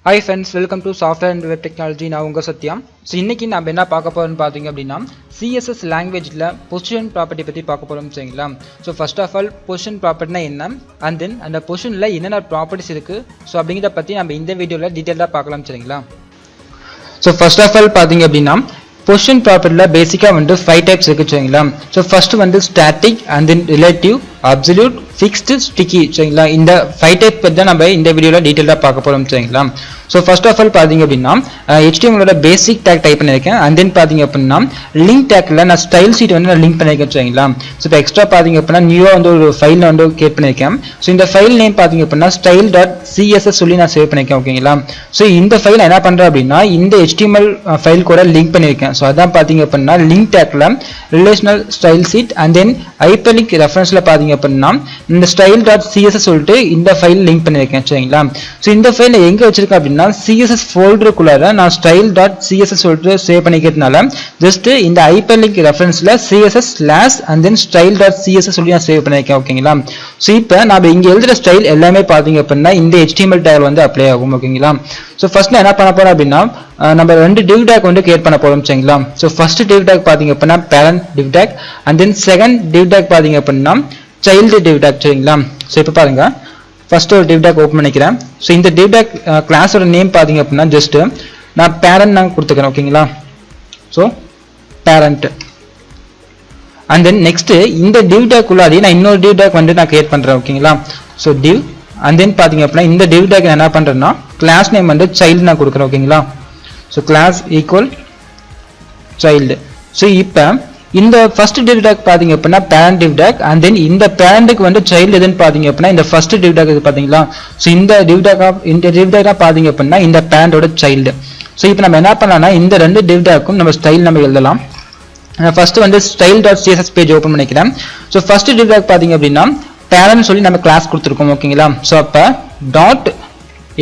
Hi friends, welcome to Software and Web Technology. நான் உங்க சத்யம். So இன்னைக்கு நம்ம என்ன பார்க்க போறோம்னு பார்த்தீங்க அப்படின்னா CSS லாங்குவேஜில் பொசிஷன் ப்ராப்பர்ட்டி பற்றி பார்க்க போகிறோம் சரிங்களா. So first of all position ப்ராப்பர்ட்டினா என்ன அண்ட் தென் அந்த பொசிஷனில் என்னென்ன ப்ராப்பர்ட்டிஸ் இருக்குது ஸோ அப்படிங்கிறத பற்றி நம்ம இந்த வீடியோவில் டீட்டெயிலாக பார்க்கலாம் சரிங்களா. ஸோ ஃபர்ஸ்ட் ஆஃப் ஆல் பார்த்தீங்க அப்படின்னா பொசிஷன் ப்ராப்பர்ட்டியில் பேசிக்காக வந்து 5 டைப்ஸ் இருக்குது சரிங்களா. ஸோ ஃபர்ஸ்ட் வந்து static and then relative, absolute, fixed, sticky சரிங்களா. இந்த 5 டைப் பற்றி தான் நம்ம இந்த வீடியோவில் டீட்டெயிலாக பார்க்க போகிறோம் சரிங்களா. ஸோ ஃபர்ஸ்ட் ஆஃப் ஆல் பார்த்தீங்க அப்படின்னா HTML பேசிக் டேக் டைப் பண்ணியிருக்கேன் அண்ட் தென் பார்த்தீங்க அப்படின்னா லிங்க் டேக்கில் நான் ஸ்டைல் ஷீட் வந்து நான் லிங்க் பண்ணியிருக்கேன் சரிங்களா. ஸோ இப்போ எக்ஸ்ட்ரா பார்த்தீங்க அப்படின்னா நியூவாக வந்து ஒரு ஃபைல் வந்து கிரியேட் பண்ணியிருக்கேன். ஸோ இந்த ஃபைல் நேம் பார்த்தீங்க அப்படின்னா style.css சொல்லி நான் சேவ் பண்ணியிருக்கேன் ஓகேங்களா. ஸோ இந்த ஃபைல் என்ன பண்ணுறேன் அப்படின்னா இந்த HTML ஃபைல் கூட லிங்க் பண்ணியிருக்கேன். ஸோ அதான் பார்த்தீங்க அப்படின்னா லிங்க் டேக்கில் relational style sheet and then hyperlink ரெஃபரன்ஸில் பார்த்தீங்க அப்படின்னா இந்த style.css சொல்லிட்டு இந்த ஃபைல் லிங்க் பண்ணியிருக்கேன் சரிங்களா. ஸோ இந்த ஃபைல் எங்கே வச்சிருக்கேன் அப்படின்னா CSS ஃபோல்டருக்குள்ளார நான் style.css சொல்லிட்டு சேவ் பண்ணிக்கிறதுனால ஜஸ்ட் இந்த ஹைப்பர்லிங்க் ரெஃபரன்ஸ்ல CSS slash and then style.css சொல்லி நான் சேவ் பண்ணியிருக்கேன் ஓகேங்களா. ஸோ இப்போ நம்ம இங்கே எழுதுற ஸ்டைல் எல்லாமே பார்த்தீங்க அப்படின்னா இந்த HTML டேக் வந்து அப்ளை ஆகும் ஓகேங்களா. ஸோ ஃபர்ஸ்ட் நான் என்ன பண்ண போறேன் அப்படின்னா நம்ம 2 div tag வந்து கிரியேட் பண்ண போறோம் சரிங்களா. ஸோ ஃபர்ஸ்ட் div tag பார்த்தீங்க அப்படின்னா parent div tag and then second div tag பார்த்தீங்க அப்படின்னா child div tag சரிங்களா. ஸோ இப்போ பாருங்க ஃபர்ஸ்ட் ஒரு div tag ஓப்பன் பண்ணிக்கிறேன். ஸோ இந்த div tag கிளாஸோட நேம் பார்த்தீங்க அப்படின்னா ஜஸ்ட் நான் parent நான் கொடுத்துக்கிறேன் ஓகேங்களா. So parent and then next இந்த div tag உள்ளாடி நான் இன்னொரு div tag வந்து நான் கிரியேட் பண்றேன் ஓகேங்களா. ஸோ div அண்ட் தென் பார்த்தீங்க அப்படின்னா இந்த div tag என்ன பண்றேன்னா கிளாஸ் நேம் வந்து child நான் கொடுக்குறேன் ஓகேங்களா. So class equal child. So இப்போ இந்த ஃபர்ஸ்ட் div tag பார்த்தீங்க அப்படின்னா parent div tag and then இந்த parentக்கு வந்து child எதுன்னு பார்த்தீங்க அப்படின்னா இந்த ஃபர்ஸ்ட் div tag இது பார்த்தீங்களா. ஸோ இந்த div tag பார்த்தீங்க அப்படின்னா இந்த parentோட child. ஸோ இப்போ நம்ம என்ன பண்ணலாம்னா இந்த 2 div tagக்கும் நம்ம ஸ்டைல் நம்ம எழுதலாம். ஃபர்ஸ்ட் வந்து style.css பேஜ் ஓப்பன் பண்ணிக்கிறேன். ஸோ ஃபர்ஸ்ட் div tag பார்த்தீங்க அப்படின்னா parent சொல்லி நம்ம கிளாஸ் கொடுத்துருக்கோம் ஓகேங்களா. ஸோ அப்போ டாட்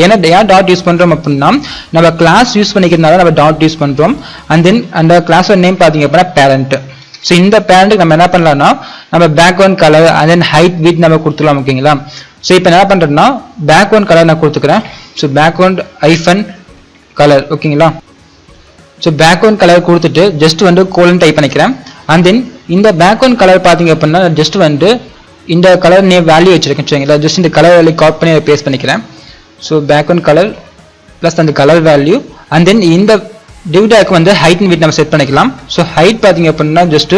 ஏன்னா டாட் யூஸ் பண்றோம் அப்படின்னா நம்ம கிளாஸ் யூஸ் பண்ணிக்கிறதுனால நம்ம டாட் யூஸ் பண்றோம் அண்ட் தென் அந்த கிளாஸோட நேம் பார்த்தீங்க அப்படின்னா parent. ஸோ இந்த பேரண்ட்டுக்கு நம்ம என்ன பண்ணலாம்னா நம்ம background colour and then height width நம்ம கொடுத்துக்கலாம் ஓகேங்களா. ஸோ இப்போ என்ன பண்றேன்னா பேக்ரவுண்ட் கலர் நான் கொடுத்துக்கிறேன். ஸோ பேக்ரவுண்ட் ஐஃபன் கலர் ஓகேங்களா. ஸோ பேக்ரவுண்ட் கலர் கொடுத்துட்டு ஜஸ்ட் வந்து கோலன் டைப் பண்ணிக்கிறேன் அண்ட் தென் இந்த பேக்ரவுண்ட் கலர் பார்த்தீங்க அப்படின்னா ஜஸ்ட் வந்து இந்த கலர் நேம் வேல்யூ வச்சிருக்கேன் சரிங்களா. ஜஸ்ட் இந்த கலர் வேல்யூ காப்பி பண்ணி பேஸ்ட் பண்ணிக்கிறேன். ஸோ பேக்ரவுண்ட் கலர் ப்ளஸ் அந்த கலர் வேல்யூ அண்ட் தென் இந்த div tag வந்து ஹைட் அண்ட் வித் நம்ம செட் பண்ணிக்கலாம். ஸோ ஹைட் பார்த்தீங்க அப்படின்னா ஜஸ்ட்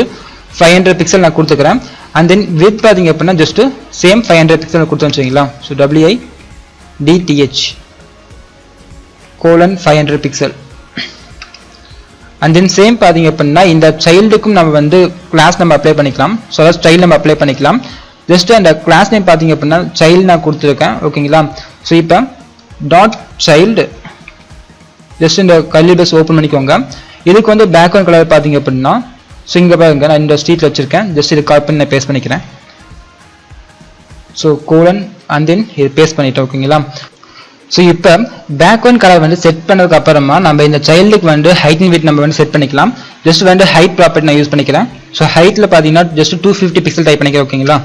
500 பிக்சல் நான் கொடுத்துக்கிறேன் அண்ட் தென் வித் பார்த்தீங்க அப்படின்னா ஜஸ்ட் சேம் 500 பிக்சல் கொடுத்து வச்சுங்களா. So width colon 500 pixel and then same பார்த்தீங்க அப்படின்னா இந்த சைல்டுக்கும் நம்ம வந்து கிளாஸ் நம்ம அப்ளை பண்ணிக்கலாம். ஸோ அதாவது ஸ்டைல் நம்ம அப்ளை பண்ணிக்கலாம். ஜஸ்ட் அந்த கிளாஸ் நேம் பார்த்தீங்க அப்படின்னா child நான் கொடுத்துருக்கேன் ஓகேங்களா. ஸோ இப்போ டாட் child ஜஸ்ட் இந்த கர்லி பிரேஸ் ஓப்பன் பண்ணிக்கோங்க. இதுக்கு வந்து பேக்ரவுண்ட் கலர் பார்த்தீங்க அப்படின்னா ஸோ இங்கே பாருங்க நான் இந்த ஸ்ட்ரீட்ல வச்சிருக்கேன். ஜஸ்ட் இது காப்பி பண்ணி நான் பேஸ்ட் பண்ணிக்கிறேன். ஸோ கோலன் அண்ட் தென் இது பேஸ்ட் பண்ணிட்டேன் ஓகேங்களா. ஸோ இப்போ பேக்ரவுண்ட் கலர் வந்து செட் பண்ணதுக்கு அப்புறமா நம்ம இந்த சைல்டுக்கு வந்து ஹைட் அண்ட் வித் நம்ம வந்து செட் பண்ணிக்கலாம். ஜஸ்ட் வந்து ஹைட் ப்ராப்பர்ட்டி நான் யூஸ் பண்ணிக்கிறேன். ஸோ ஹைட்டில் பார்த்தீங்கன்னா ஜஸ்ட் 250 பிக்சல் டைப் பண்ணிக்கிறேன் ஓகேங்களா.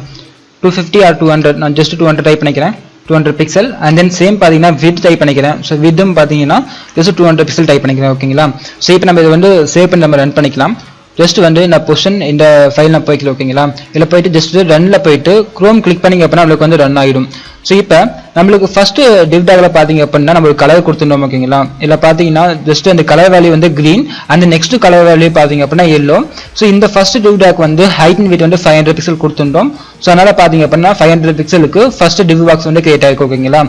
250 ஆர் 200 நான் ஜஸ்ட் 200 டைப் பண்ணிக்கிறேன். 200 பிக்சல் அண்ட் தென் சேம் பார்த்தீங்கன்னா வித் டைப் பண்ணிக்கிறேன். ஸோ வித்தும் பார்த்தீங்கன்னா ஜஸ்ட் 200 பிக்சல் டைப் பண்ணிக்கிறேன் ஓகேங்களா. ஸோ இப்போ நம்ம இதை வந்து சேவ் பண்ணி நம்ம ரன் பண்ணிக்கலாம். ஜஸ்ட் வந்து நான் பொசிஷன் இந்த ஃபைல் நான் போய்க்கல ஓகேங்களா. இதில் போயிட்டு ஜஸ்ட் ரன்ல போயிட்டு குரோம் கிளிக் பண்ணிங்க அப்படின்னா நம்மளுக்கு வந்து ரன் ஆகிடும். ஸோ இப்போ நம்மளுக்கு ஃபர்ஸ்ட் div tagல பார்த்தீங்க அப்படின்னா நம்ம ஒரு கலர் கொடுத்துருந்தோம் ஓகேங்களா. இதில் பார்த்தீங்கன்னா ஜஸ்ட் அந்த கலர் வேல்யூ வந்து கிரீன் அந்த நெக்ஸ்ட் கலர் வேல்யூ பார்த்தீங்க அப்படின்னா எல்லோ. ஸோ இந்த ஃபர்ஸ்ட் div tag வந்து ஹைட் அண்ட் வித் வந்து 500 பிக்சல் கொடுத்துருந்தோம். ஸோ அதனால பார்த்தீங்க அப்படின்னா 500 பிக்சலுக்கு ஃபர்ஸ்ட் div box வந்து கிரியேட் ஆயிருக்கு ஓகேங்களா.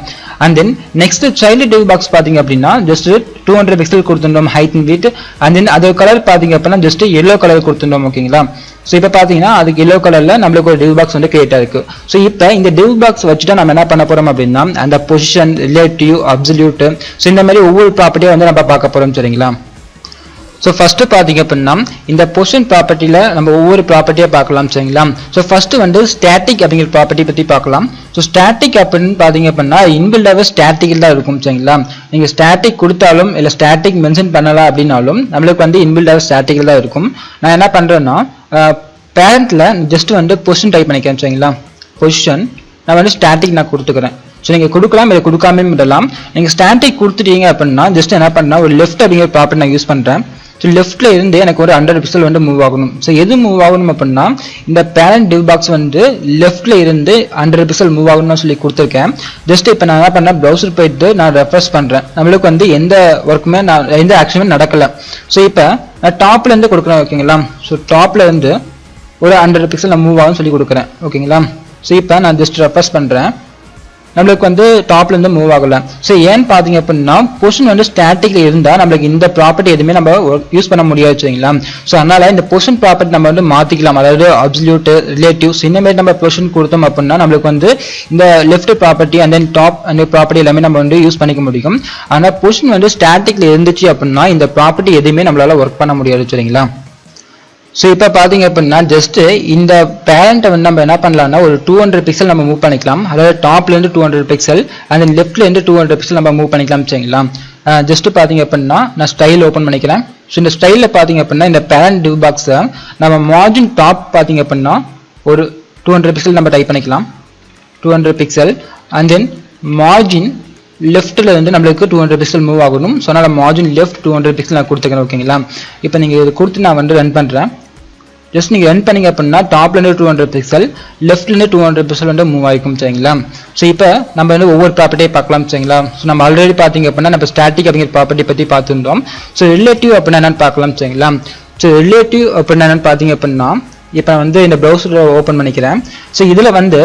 And then next child div box பார்த்தீங்க அப்படின்னா ஜஸ்ட் 200 பிக்சல் கொடுத்துருந்தோம் height and width and then அதோட கலர் பார்த்தீங்க அப்படின்னா ஜஸ்ட் எல்லோ கலர் கொடுத்துருந்தோம் ஓகேங்களா. ஸோ இப்போ பார்த்தீங்கன்னா அதுக்கு எல்லோ கலர்ல நம்மளுக்கு ஒரு div box வந்து கிரியேட் ஆயிருக்கு. ஸோ இப்போ இந்த div box வச்சுட்டு நம்ம என்ன பண்ண போறோம் அப்படின்னா அந்த பொசிஷன், ரிலேட்டிவ், அப்சல்யூட் ஸோ இந்த மாதிரி ஒவ்வொரு ப்ராப்பர்ட்டியும் வந்து நம்ம பார்க்க போறோம் சரிங்களா. ஸோ ஃபர்ஸ்ட் பார்த்தீங்க அப்படின்னா இந்த பொசிஷன் ப்ராப்பர்ட்டியில் நம்ம ஒவ்வொரு ப்ராப்பர்ட்டியாக பார்க்கலாம் சரிங்களா. ஸோ ஃபர்ஸ்ட் வந்து ஸ்டாட்டிக் அப்படிங்கிற ப்ராப்பர்ட்டி பற்றி பார்க்கலாம். ஸோ ஸ்டாட்டிக் அப்படின்னு பார்த்தீங்க அப்படின்னா இன்பில்டாகவே ஸ்டாட்டிக்கில் தான் இருக்கும் சரிங்களா. நீங்கள் ஸ்டாட்டிக் கொடுத்தாலும் இல்லை ஸ்டாட்டிக் மென்ஷன் பண்ணலாம் அப்படின்னாலும் நம்மளுக்கு வந்து இன்பில்டாகவே ஸ்டாட்டிக்கில் தான் இருக்கும். நான் என்ன பண்ணுறேன்னா பேரண்ட்ல ஜஸ்ட் வந்து பொசிஷன் டைப் பண்ணிக்கிறேன் சரிங்களா. பொசிஷன் நான் வந்து ஸ்டாட்டிக் நான் கொடுத்துக்கிறேன். ஸோ நீங்கள் கொடுக்கலாம், இதை கொடுக்காம விடலாம். நீங்கள் ஸ்டாட்டிக் கொடுத்துட்டீங்க அப்படின்னா ஜஸ்ட் என்ன பண்ணா ஒரு லெஃப்ட் அப்படிங்கிற ப்ராப்பர்ட்டி நான் யூஸ் பண்ணுறேன். ஸோ லெஃப்ட்ல இருந்து எனக்கு ஒரு 100 பிக்சல் வந்து மூவ் ஆகணும். ஸோ எது மூவ் ஆகணும் அப்படின்னா இந்த பேரண்ட் டிவ் பாக்ஸ் வந்து லெஃப்ட்ல இருந்து 100 பிக்சல் மூவ் ஆகணும்னு சொல்லி கொடுத்துருக்கேன். ஜஸ்ட் இப்போ நான் என்ன பண்ணேன், ப்ரௌசர் போயிட்டு நான் ரெஃப்ரெஷ் பண்றேன். நம்மளுக்கு வந்து எந்த ஒர்க்குமே எந்த ஆக்ஷனுமே நடக்கல. ஸோ இப்போ நான் டாப்ல இருந்து கொடுக்குறேன் ஓகேங்களா. ஸோ டாப்ல இருந்து ஒரு 100 பிக்சல் நான் மூவ் ஆகும்னு சொல்லி கொடுக்குறேன் ஓகேங்களா. ஸோ இப்போ நான் ஜஸ்ட் ரெஃப்ரெஷ் பண்றேன், நம்மளுக்கு வந்து டாப்ல இருந்து மூவ் ஆகல. ஸோ ஏன்னு பாத்தீங்க அப்படின்னா பொசிஷன் வந்து ஸ்டாட்டிக்ல இருந்தா நம்மளுக்கு இந்த ப்ராப்பர்ட்டி எதுவுமே நம்ம யூஸ் பண்ண முடியாது சரிங்களா. ஸோ அதனால இந்த பொசிஷன் ப்ராப்பர்ட்டி நம்ம வந்து மாத்திக்கலாம், அதாவது அப்சல்யூட், ரிலேட்டிவ்ஸ் இந்த மாதிரி நம்ம பொசிஷன் கொடுத்தோம் அப்படின்னா நம்மளுக்கு வந்து இந்த left property and then top அந்த ப்ராப்பர்ட்டி எல்லாமே நம்ம வந்து யூஸ் பண்ணிக்க முடியும். ஆனா பொசிஷன் வந்து ஸ்டாட்டிக்ல இருந்துச்சு அப்படின்னா இந்த ப்ராப்பர்ட்டி எதுவுமே நம்மளால ஒர்க் பண்ண முடியாது சரிங்களா. ஸோ இப்போ பார்த்தீங்க அப்படின்னா ஜஸ்ட் இந்த பேரண்ட்டை வந்து நம்ம என்ன பண்ணலாம்னா ஒரு 200 பிக்சல் நம்ம மூவ் பண்ணிக்கலாம், அதாவது டாப்லேருந்து 200 பிக்சல் அண்ட் லெஃப்ட்லேருந்து 200 பிக்சல் நம்ம மூவ் பண்ணிக்கலாம் சரிங்களா. ஜஸ்ட் பார்த்தீங்க அப்படின்னா நான் ஸ்டைல் ஓப்பன் பண்ணிக்கிறேன். ஸோ இந்த ஸ்டைலில் பார்த்தீங்க அப்படின்னா இந்த பேரண்ட் டிவ் பாக்ஸை நம்ம மார்ஜின் டாப் பார்த்தீங்க அப்படின்னா ஒரு 200 பிக்சல் நம்ம டைப் பண்ணிக்கலாம், 200 பிக்சல் அண்ட் தென் மார்ஜின் லெஃப்ட்ல வந்து நம்மளுக்கு 200 பிக்சல் மூவ் ஆகணும். ஸோ அதனால் மார்ஜின் லெஃப்ட் 200 பிக்சல் நான் கொடுத்துக்கிறேன் ஓகேங்களா. இப்போ நீங்கள் இது கொடுத்து நான் வந்து ரன் பண்ணுறேன். ஜஸ்ட் நீங்கள் ரன் பண்ணீங்க அப்படின்னா டாப்லேருந்து 200 பிக்சல் லெஃப்ட்லேருந்து 200 பிக்சல் வந்து மூவ் ஆகிக்கும் சரிங்களா. ஸோ இப்போ நம்ம வந்து ஒவ்வொரு ப்ராப்பர்ட்டியை பார்க்கலாம் சரிங்களா. ஸோ நம்ம ஆல்ரெடி பார்த்தீங்க அப்படின்னா நம்ம ஸ்டாட்டிக் அப்படிங்கிற ப்ராப்பர்ட்டி பற்றி பார்த்துருந்தோம். ஸோ ரிலேட்டிவ் அப்படின்னா என்னன்னு பார்க்கலாம் சரிங்களா. ஸோ ரிலேட்டிவ் அப்படின்னா என்னன்னு பார்த்தீங்க அப்படின்னா இப்போ வந்து இந்த ப்ரௌசரை ஓப்பன் பண்ணிக்கிறேன். ஸோ இதில் வந்து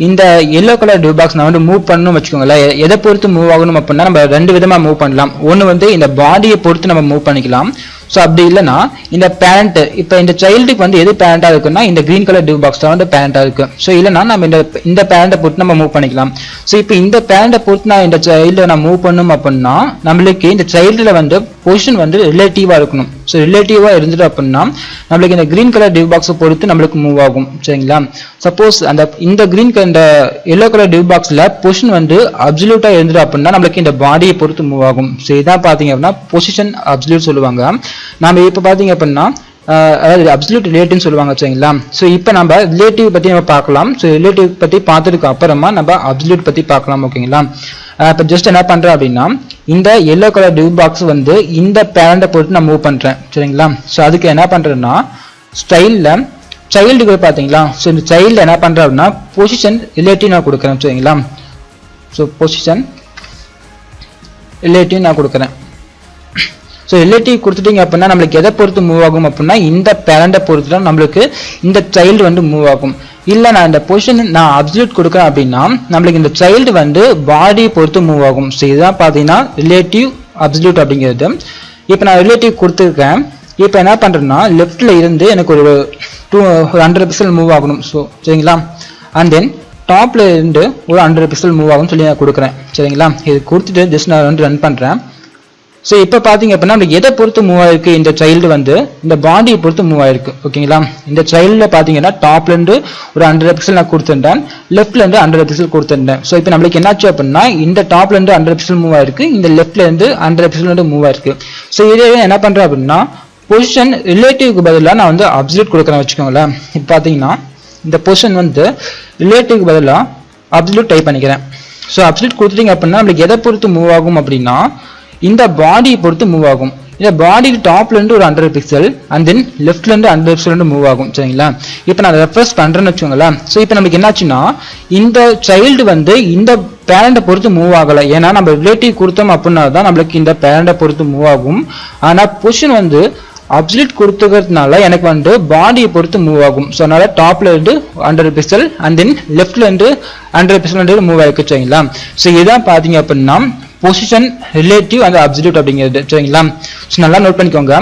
இந்த எல்லோ கலர் டிவ் பாக்ஸ் நான் வந்து மூவ் பண்ணணும் வச்சுக்கோங்களேன். எதை பொறுத்து மூவ் ஆகணும் அப்படின்னா நம்ம 2 விதமாக மூவ் பண்ணலாம். ஒன்று வந்து இந்த பாடியை பொறுத்து நம்ம மூவ் பண்ணிக்கலாம். ஸோ அப்படி இல்லைன்னா இந்த பேரண்ட், இப்போ இந்த சைல்டுக்கு வந்து எது பேரண்டா இருக்குன்னா இந்த கிரீன் கலர் டிவ் பாக்ஸ் தான் வந்து பேரண்டா இருக்கு. ஸோ இல்லைன்னா நம்ம இந்த பேரண்டை பொறுத்து நம்ம மூவ் பண்ணிக்கலாம். ஸோ இப்போ இந்த பேரண்டை பொறுத்து நான் இந்த சைல்டை நான் மூவ் பண்ணணும் அப்படின்னா நம்மளுக்கு இந்த சைல்டுல வந்து பொசிஷன் வந்து ரிலேட்டிவா இருக்கணும். ஸோ ரிலேட்டிவா இருந்துட்டு அப்படின்னா நம்மளுக்கு இந்த கிரீன் கலர் டிவ் பாக்ஸை பொறுத்து நம்மளுக்கு மூவ் ஆகும் சரிங்களா. சப்போஸ் இந்த கிரீன் இந்த எல்லோ கலர் டிவ் பாக்ஸ்ல பொசிஷன் வந்து அப்சல்யூட்டா இருந்துட்டு அப்படின்னா நம்மளுக்கு இந்த பாடியை பொறுத்து மூவ் ஆகும். ஸோ இதான் பாத்தீங்க அப்படின்னா பொசிஷன் அப்சல்யூட் சொல்லுவாங்க. நாம இப்ப பாத்தீங்க அப்படின்னா அதாவது அப்சல்யூட் ரிலேட்டிவ்னு சொல்லுவாங்க சரிங்களா. ஸோ இப்போ நம்ம ரிலேட்டிவ் பத்தி நம்ம பார்க்கலாம். ஸோ ரிலேட்டிவ் பத்தி பார்த்ததுக்கு அப்புறமா நம்ம அப்சல்யூட் பத்தி பார்க்கலாம் ஓகேங்களா. இப்போ ஜஸ்ட் என்ன பண்றேன் அப்படின்னா இந்த எல்லோ கலர் டிவ் பாக்ஸ் வந்து இந்த பேரண்டை பொறுத்து நான் மூவ் பண்றேன் சரிங்களா. ஸோ அதுக்கு என்ன பண்றேன்னா ஸ்டைல்ல சைல்டுக்கு பார்த்தீங்களா. ஸோ இந்த சைல்டு என்ன பண்றேன் அப்படின்னா பொசிஷன் ரிலேட்டிவ் நான் கொடுக்குறேன் சரிங்களா. ஸோ பொசிஷன் ரிலேட்டிவ் நான் கொடுக்குறேன். ஸோ ரிலேட்டிவ் கொடுத்துட்டீங்க அப்படின்னா நம்மளுக்கு எதை பொறுத்து மூவ் ஆகும் அப்படின்னா இந்த பேரண்டை பொறுத்து தான் நம்மளுக்கு இந்த சைல்டு வந்து மூவ் ஆகும். இல்லை நான் இந்த பொசிஷன் நான் அப்சல்யூட் கொடுக்குறேன் அப்படின்னா நம்மளுக்கு இந்த சைல்டு வந்து பாடியை பொறுத்து மூவ் ஆகும். ஸோ இதுதான் பார்த்தீங்கன்னா ரிலேட்டிவ் அப்சல்யூட் அப்படிங்கிறது. இப்போ நான் ரிலேட்டிவ் கொடுத்துருக்கேன். இப்போ என்ன பண்ணுறேன்னா லெஃப்ட்ல இருந்து எனக்கு ஒரு 100 பிக்சல் மூவ் ஆகணும். ஸோ சரிங்களா. அண்ட் தென் டாப்ல இருந்து ஒரு 100 பிக்சல் மூவ் ஆகும்னு சொல்லி நான் கொடுக்குறேன் சரிங்களா. இது கொடுத்துட்டு ஜஸ்ட் நான் வந்து ரன் பண்ணுறேன். ஸோ இப்போ பார்த்தீங்க அப்படின்னா நம்ம எதை பொறுத்து மூவ் ஆயிருக்கு, இந்த சைல்டு வந்து இந்த பாடியை பொறுத்து மூவ் ஆயிருக்கு ஓகேங்களா. இந்த சைல்டில் பார்த்தீங்கன்னா டாப்ல இருந்து ஒரு 100 பிக்சல் நான் கொடுத்துருந்தேன், லெஃப்ட்ல இருந்து 100 பிக்சல் கொடுத்துருந்தேன். ஸோ இப்போ நம்மளுக்கு என்னாச்சு அப்படின்னா இந்த டாப்ல இருந்து 100 பிக்சல் மூவ் ஆயிருக்கு, இந்த லெஃப்ட்ல இருந்து 100 பிக்சல் வந்து மூவ் ஆயிருக்கு. ஸோ இதே என்ன பண்றேன் அப்படின்னா பொசிஷன் ரிலேட்டிவ்க்கு பதிலாக நான் வந்து அப்சல்யூட் கொடுக்குறேன் வச்சுக்கோங்களேன். இப்போ பார்த்தீங்கன்னா இந்த பொசிஷன் வந்து ரிலேட்டிவ்க்கு பதிலாக அப்சல்யூட் டைப் பண்ணிக்கிறேன். ஸோ அப்சல்யூட் கொடுத்துட்டீங்க அப்படின்னா நம்மளுக்கு எதை பொறுத்து மூவ் ஆகும் அப்படின்னா இந்த பாடியை பொறுத்து மூவ் ஆகும். இந்த பாடி டாப்ல இருந்து ஒரு 100 பிக்சல் அண்ட் தென் லெஃப்ட்ல இருந்து 100 பிக்சல் வந்து மூவ் ஆகும் சரிங்களா. இப்போ நான் ரெஃப்ரெஷ் பண்றேன்னு வச்சுக்கோங்களேன். ஸோ இப்போ நமக்கு என்னாச்சுன்னா இந்த சைல்டு வந்து இந்த பேரண்டை பொறுத்து மூவ் ஆகலை. ஏன்னா நம்ம ரிலேட்டிவ் கொடுத்தோம் அப்படின்னா தான் நம்மளுக்கு இந்த பேரண்டை பொறுத்து மூவ் ஆகும். ஆனா பொசிஷன் வந்து அப்சல்யூட் கொடுத்துக்கிறதுனால எனக்கு வந்து பாடியை பொறுத்து மூவ் ஆகும். ஸோ அதனால டாப்ல இருந்து 100 பிக்சல் அண்ட் தென் லெஃப்ட்ல இருந்து 100 பிக்சல் வந்து மூவ் ஆயிருக்கு சரிங்களா. ஸோ இதான் பாத்தீங்க அப்படின்னா பொசிஷன் ரிலேட்டிவ் அண்ட் அப்சல்யூட் அப்படிங்கிறது சரிங்களா. ஸோ நல்லா நோட் பண்ணிக்கோங்க.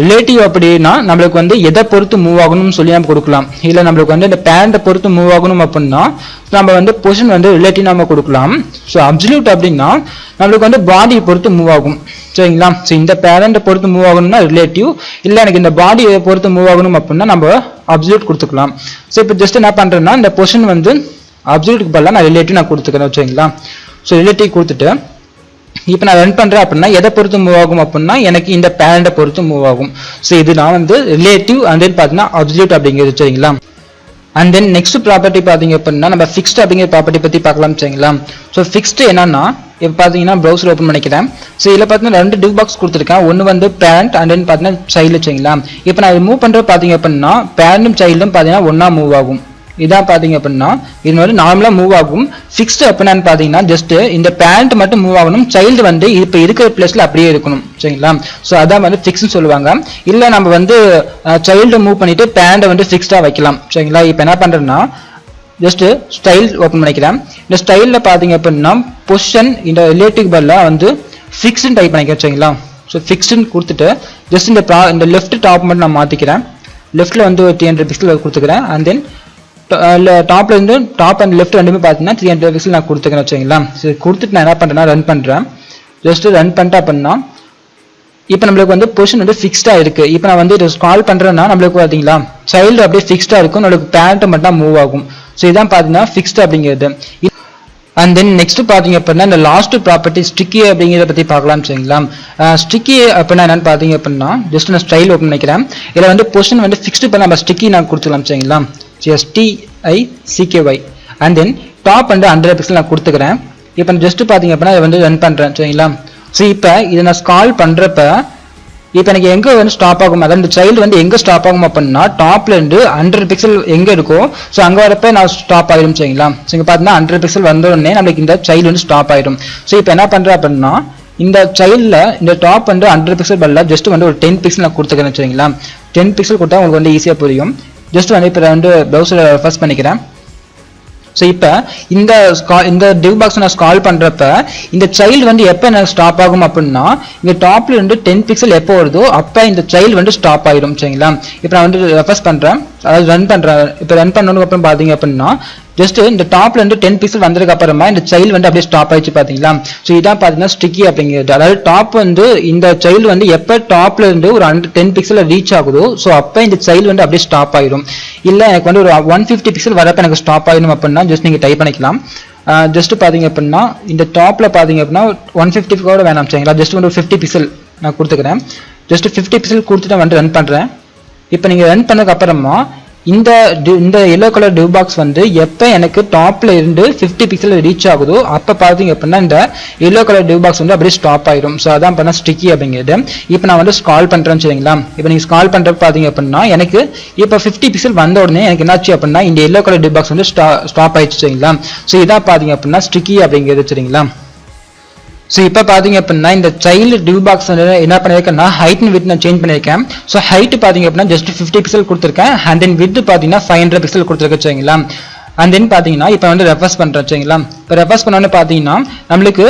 ரிலேட்டிவ் அப்படின்னா நம்மளுக்கு வந்து எதை பொறுத்து மூவ் ஆகணும்னு சொல்லி நம்ம கொடுக்கலாம். இல்லை நம்மளுக்கு வந்து இந்த பேரண்டை பொறுத்து மூவ் ஆகணும் அப்படின்னா நம்ம வந்து பொசிஷன் வந்து ரிலேட்டிவ் நம்ம கொடுக்கலாம். ஸோ அப்சல்யூட் அப்படின்னா நம்மளுக்கு வந்து பாடியை பொறுத்து மூவ் ஆகும் சரிங்களா. ஸோ இந்த பேரண்டை பொறுத்து மூவ் ஆகணும்னா ரிலேட்டிவ், இல்லை எனக்கு இந்த பாடியை பொறுத்து மூவ் ஆகணும் அப்படின்னா நம்ம அப்சல்யூட் கொடுத்துக்கலாம். ஸோ இப்போ ஜஸ்ட் என்ன பண்றேன்னா இந்த பொசிஷன் வந்து அப்சல்யூட்டுக்கு பதிலாக நான் ரிலேட்டிவ் நான் கொடுத்துக்கிறேன் சரிங்களா. ஸோ ரிலேட்டிவ் கொடுத்துட்டு இப்போ நான் ரன் பண்றேன் அப்படின்னா எதை பொறுத்து மூவ் ஆகும் அப்படின்னா எனக்கு இந்த பேரண்டை பொறுத்து மூவ் ஆகும். ஸோ இது நான் வந்து ரிலேட்டிவ் அண்ட் தென் பார்த்தீங்கன்னா அப்சல்யூட் அப்படிங்கிறது சரிங்களா. அண்ட் தென் நெக்ஸ்ட் ப்ராப்பர்ட்டி பார்த்தீங்க அப்படின்னா நம்ம ஃபிக்ஸ்ட் அப்படிங்கிற ப்ராப்பர்ட்டி பற்றி பார்க்கலாம் சரிங்களா. ஸோ ஃபிக்ஸ்டு என்னன்னா இப்போ பார்த்தீங்கன்னா ப்ரௌசர் ஓப்பன் பண்ணிக்கிறேன். ஸோ இதில் பார்த்தீங்கன்னா 2 டிவ் பாக்ஸ் கொடுத்துருக்கேன். ஒன்று வந்து பேரண்ட் அண்ட் தென் பார்த்தீங்கன்னா சைல்டு சரிங்களா. இப்போ நான் மூவ் பண்ணுறது பார்த்தீங்க அப்படின்னா பேரண்டும் சைல்டும் பார்த்தீங்கன்னா ஒன்றா மூவ் ஆகும். இதான் பார்த்தீங்க அப்படின்னா இது வந்து நார்மலாக மூவ் ஆகும். ஃபிக்ஸ்டு அப்படின்னான்னு பார்த்தீங்கன்னா ஜஸ்ட் இந்த பேரண்ட் மட்டும் மூவ் ஆகணும், சைல்டு வந்து இப்போ இருக்கிற பிளேஸில் அப்படியே இருக்கணும் சரிங்களா. ஸோ அதான் வந்து ஃபிக்ஸ்னு சொல்லுவாங்க. இல்லை நம்ம வந்து சைல்டு மூவ் பண்ணிட்டு பேரண்டை வந்து ஃபிக்ஸ்டாக வைக்கலாம் சரிங்களா. இப்போ என்ன பண்ணுறேன்னா ஜஸ்ட் ஸ்டைல் ஓப்பன் பண்ணிக்கிறேன். இந்த ஸ்டைலில் பார்த்தீங்க அப்படின்னா பொசிஷன் இந்த ரிலேட்டிவ் பாரில் வந்து ஃபிக்ஸ்ன்னு டைப் பண்ணிக்கிறேன் சரிங்களா. ஸோ ஃபிக்ஸ்ன்னு கொடுத்துட்டு ஜஸ்ட் இந்த லெஃப்ட் டாப் மட்டும் நான் மாற்றிக்கிறேன். லெஃப்ட்டில் வந்து 300 பிக்சல் கொடுத்துக்கிறேன். அண்ட் தென் டாப்ல இருந்து டாப் அண்ட் லெஃப்ட் ரெண்டுமே பார்த்தீங்கன்னா 300 பிக்சல் நான் கொடுத்துக்கிறேன் வச்சுங்களா. சரி கொடுத்துட்டு நான் என்ன பண்ணுறேன்னா ரன் பண்ணுறேன். ஜஸ்ட் ரன் பண்ணிட்டேன் அப்படின்னா இப்போ நம்மளுக்கு வந்து பொசிஷன் வந்து ஃபிக்ஸ்டாக இருக்குது. இப்போ நான் வந்து இதை ஸ்கால் பண்ணுறேன்னா நம்மளுக்கு பார்த்தீங்களா சைல்டு அப்படியே ஃபிக்ஸ்டாக இருக்கும், நம்மளுக்கு பேரண்ட் மட்டும் மூவ் ஆகும். ஸோ இதான் பார்த்தீங்கன்னா ஃபிக்ஸ்டு அப்படிங்கிறது. அண்ட் தென் நெக்ஸ்ட் பார்த்தீங்க அப்படின்னா இந்த லாஸ்ட் ப்ராப்பர்ட்டி ஸ்டிக்கி அப்படிங்கிறத பற்றி பார்க்கலாம் சரிங்களா. ஸ்டிக்கி அப்படின்னா என்னன்னு பார்த்தீங்க அப்படின்னா ஜஸ்ட் நான் ஸ்டைல் ஓப்பன் பண்ணிக்கிறேன். இதில் வந்து பொசிஷன் வந்து ஃபிக்ஸ்டு பண்ண நம்ம ஸ்டிக்கி நான் கொடுத்துக்கலாம் சரிங்களா. STICKY அண்ட் தென் டாப் வந்து 100 பிக்சல் நான் கொடுத்துக்கிறேன். இப்போ ஜஸ்ட் பார்த்தீங்க அப்படின்னா இதை வந்து ரன் பண்ணுறேன் சரிங்களா. ஸோ இப்போ இதை நான் ஸ்கால் பண்ணுறப்ப இப்போ எனக்கு எங்கே வந்து ஸ்டாப் ஆகும், அதாவது இந்த சைல்டு வந்து எங்கே ஸ்டாப் ஆகும் அப்படின்னா டாப்ல இருந்து 100 பிக்சல் எங்கே இருக்கோ ஸோ அங்கே வரப்ப நான் ஸ்டாப் ஆயிடும் சரிங்களா. ஸோ இங்கே பார்த்தீங்கன்னா 100 பிக்சல் வந்த உடனே நம்மளுக்கு இந்த சைல்டு வந்து ஸ்டாப் ஆயிடும். ஸோ இப்போ என்ன பண்ணுறேன் அப்படின்னா இந்த சைல்டில் இந்த டாப் வந்து 100 பிக்சல் பதிலாக ஜஸ்ட் வந்து ஒரு 10 பிக்சல் நான் கொடுத்துக்கிறேன் சரிங்களா. 10 பிக்சல் கொடுத்தா உங்களுக்கு வந்து ஈஸியாக புரியும். ஜஸ்ட் வந்து இப்போ வந்து ப்ரௌசரை ரெஃபர்ஸ் பண்ணிக்கிறேன். ஸோ இப்போ இந்த டிவ் பாக்ஸ் நான் ஸ்கால் பண்ணுறப்ப இந்த சைல்டு வந்து எப்போ எனக்கு ஸ்டாப் ஆகும் அப்படின்னா இந்த டாப்ல இருந்து 10 பிக்சல் எப்போ வருதோ அப்போ இந்த சைல்டு வந்து ஸ்டாப் ஆயிடும் சரிங்களா. இப்போ நான் வந்து ரெஃபர்ஸ் பண்ணுறேன், அதாவது ரன் பண்ணுறேன். இப்போ ரன் பண்ணதுக்கு அப்புறம் பார்த்தீங்க அப்படின்னா ஜஸ்ட் இந்த டாப்ல இருந்து 10 பிக்சல் வந்ததுக்கு அப்புறமா இந்த சைல்டு வந்து அப்படியே ஸ்டாப் ஆயிடுச்சு பார்த்தீங்களா. ஸோ இதான் பார்த்தீங்கன்னா ஸ்டிக்கி அப்படிங்கிறது. அதாவது டாப் வந்து இந்த சைல்டு வந்து எப்போ டாப்ல இருந்து ஒரு 10 பிக்சல் ரீச் ஆகுதோ ஸோ அப்போ இந்த சைல்டு வந்து அப்படியே ஸ்டாப் ஆயிடும். இல்லை எனக்கு வந்து ஒரு 150 பிக்சல் வரப்ப எனக்கு ஸ்டாப் ஆயிடும் அப்படின்னா ஜஸ்ட் நீங்கள் டைப் பண்ணிக்கலாம். ஜஸ்ட் பார்த்தீங்க அப்படின்னா இந்த டாப்ல பார்த்தீங்க அப்படின்னா 150 கூட வேணாம் சரிங்களா. ஜஸ்ட் வந்து ஒரு 50 பிக்சல் நான் கொடுத்துக்கிறேன். ஜஸ்ட் 50 பிக்சல் கொடுத்துட்டு வந்து ரன் பண்ணுறேன். இப்போ நீங்கள் ரன் பண்ணதுக்கு அப்புறமா இந்த எல்லோ கலர் டிவ் பாக்ஸ் வந்து எப்போ எனக்கு டாப்ல இருந்து 50 பிக்சல் ரீச் ஆகுதோ அப்போ பார்த்தீங்க அப்படின்னா இந்த எல்லோ கலர் டிவ் பாக்ஸ் வந்து அப்படியே ஸ்டாப் ஆயிடும். ஸோ அதான் பண்ண ஸ்டிக்கி அப்படிங்கிறது. இப்போ நான் வந்து ஸ்கால் பண்ணுறேன்னு சரிங்களா. இப்போ நீங்கள் ஸ்கால் பண்ணுறப்ப பார்த்தீங்க அப்படின்னா எனக்கு இப்போ 50 பிக்சல் வந்த உடனே எனக்கு என்னாச்சு அப்படின்னா இந்த எல்லோ கலர் டிவ் பாக்ஸ் வந்து ஸ்டாப் ஆயிடுச்சு சரிங்களா. ஸோ இதான் பார்த்தீங்க அப்படின்னா ஸ்டிக்கி அப்படிங்கிறது சரிங்களா. ஸோ இப்போ பார்த்தீங்க அப்படின்னா இந்த சைல்டு டிவ் பாக்ஸ் என்ன பண்ணியிருக்கேன்னா ஹைட் அண்ட் வித் நான் சேஞ்ச் பண்ணியிருக்கேன். ஸோ ஹைட் பார்த்தீங்க அப்படின்னா ஜஸ்ட் 50 பிக்சல் கொடுத்துருக்கேன். அண்ட் தென் வித் பார்த்தீங்கன்னா 500 பிக்சல் கொடுத்துருக்கேன் சரிங்களா. அண்ட் தென் பார்த்தீங்கன்னா இப்போ வந்து ரெஃபர்ஸ் பண்ணுறேன் சரிங்களா. இப்போ ரெஃபர்ஸ் பண்ணோன்னு பார்த்தீங்கன்னா நம்மளுக்கு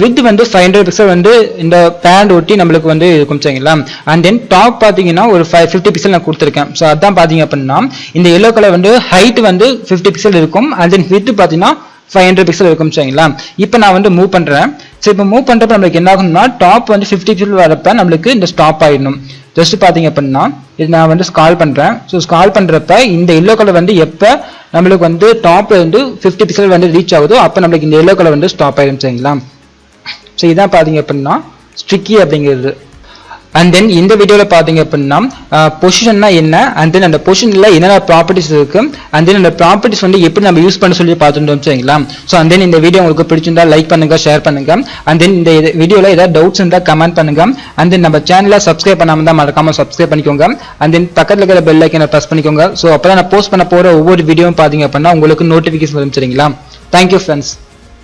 வித் வந்து 500 பிக்சல் வந்து இந்த பேண்ட் ஒட்டி நம்மளுக்கு வந்து இருக்கும் சரிங்களா. அண்ட் தென் டாப் பார்த்தீங்கன்னா ஒரு 50 பிக்சல் நான் கொடுத்துருக்கேன். ஸோ அதான் பார்த்தீங்க அப்படின்னா இந்த எல்லோ கலர் வந்து ஹைட் வந்து 50 பிக்சல் இருக்கும். அண்ட் தென் வித் பார்த்தீங்கன்னா 500 பிக்சல் இருக்கும் சரிங்களா. இப்போ நான் வந்து மூவ் பண்ணுறேன். ஸோ இப்போ மூவ் பண்ணுறப்ப நம்மளுக்கு என்ன ஆகும்னா டாப் வந்து 50 பிக்சல் வரப்ப நம்மளுக்கு இந்த ஸ்டாப் ஆயிடணும். ஜஸ்ட் பார்த்தீங்க அப்படின்னா இது நான் வந்து ஸ்கால் பண்ணுறேன். ஸோ ஸ்கால் பண்ணுறப்ப இந்த எல்லோ கலர் வந்து எப்போ நம்மளுக்கு வந்து டாப்ல இருந்து 50 பிக்சல் வந்து ரீச் ஆகுதோ அப்போ நம்மளுக்கு இந்த எல்லோ கலர் வந்து ஸ்டாப் ஆயிடும் சரிங்களா. ஸோ இதான் பார்த்தீங்க அப்படின்னா ஸ்ட்ரிக்கி அப்படிங்கிறது. அண்ட் தென் இந்த வீடியோவில் பார்த்தீங்க அப்படின்னா பொசிஷன்னா என்ன, அண்ட் தென் அந்த பொசிஷனில் என்னென்ன ப்ராப்பர்ட்டிஸ் இருக்கு, அண்ட் தென் அந்த ப்ராப்பர்ட்டிஸ் வந்து எப்படி நம்ம யூஸ் பண்ண சொல்லி பார்த்துட்டோம் சரிங்களா. ஸோ அண்ட் தென் இந்த வீடியோ உங்களுக்கு பிடிச்சிருந்தா லைக் பண்ணுங்க, ஷேர் பண்ணுங்க. அண்ட் தென் இந்த வீடியோவில் ஏதாவது டவுட்ஸ் இருந்தால் கமெண்ட் பண்ணுங்க. அண்ட் தென் நம்ம சேனலை சப்ஸ்கிரைப் பண்ணாமல் தான் மறக்காம சப்ஸ்கிரைப் பண்ணிக்கோங்க. அண்ட் தென் பக்கத்தில் இருக்கிற பெல் ஐக்கனை ப்ரெஸ் பண்ணிக்கோங்க. ஸோ அப்போ தான் நான் போஸ்ட் பண்ண போகிற ஒவ்வொரு வீடியோவும் பார்த்தீங்க அப்படின்னா உங்களுக்கு நோட்டிஃபிகேஷன் வரும் சரிங்களா. Thank you friends.